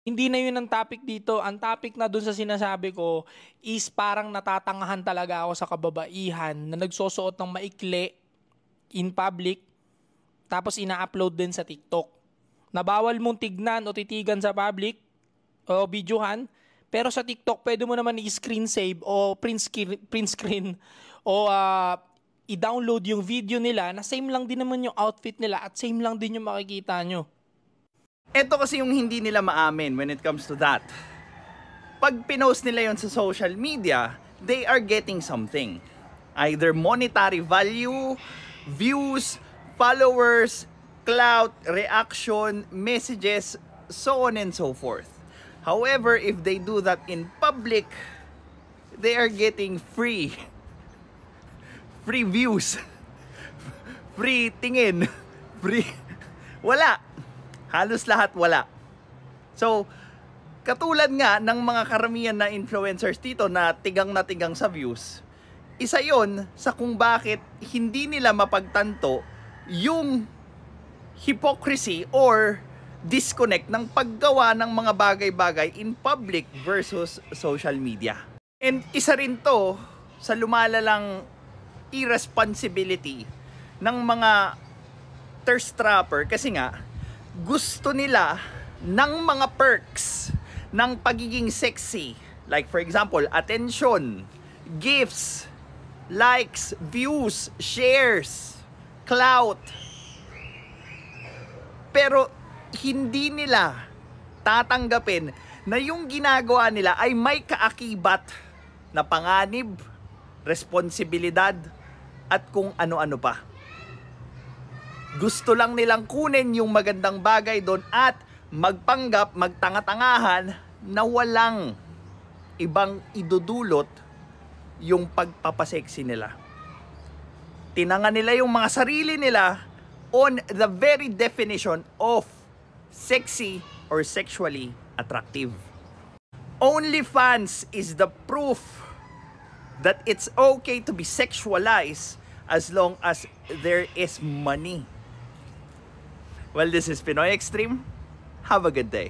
Hindi na yun ang topic dito. Ang topic na dun sa sinasabi ko is parang natatangahan talaga ako sa kababaihan na nagsusuot ng maikli in public tapos ina-upload din sa TikTok. Na bawal mong tignan o titigan sa public o videohan, pero sa TikTok pwede mo naman i-screen save o print screen o i-download yung video nila na same lang din naman yung outfit nila at same lang din yung makikita nyo. Ito kasi yung hindi nila maamin when it comes to that. Pag pinost nila yon sa social media, they are getting something. Either monetary value, views, followers, clout, reaction, messages, so on and so forth. However, if they do that in public, they are getting free views, free tingin, free, wala. Halos lahat wala. So, katulad nga ng mga karamihan na influencers dito na tigang sa views, isa yon sa kung bakit hindi nila mapagtanto yung hypocrisy or disconnect ng paggawa ng mga bagay-bagay in public versus social media. And isa rin to sa lumalalang irresponsibility ng mga thirst trapper kasi nga gusto nila ng mga perks ng pagiging sexy. Like for example, attention, gifts, likes, views, shares, clout. Pero hindi nila tatanggapin na yung ginagawa nila ay may kaakibat na panganib, responsibilidad, at kung ano-ano pa. Gusto lang nilang kunin yung magandang bagay doon at magpanggap, magtanga-tangahan na walang ibang idudulot yung pagpapasexy nila. Tinanga nila yung mga sarili nila on the very definition of sexy or sexually attractive. OnlyFans is the proof that it's okay to be sexualized as long as there is money. Well, this is Pinoy Extreme. Have a good day.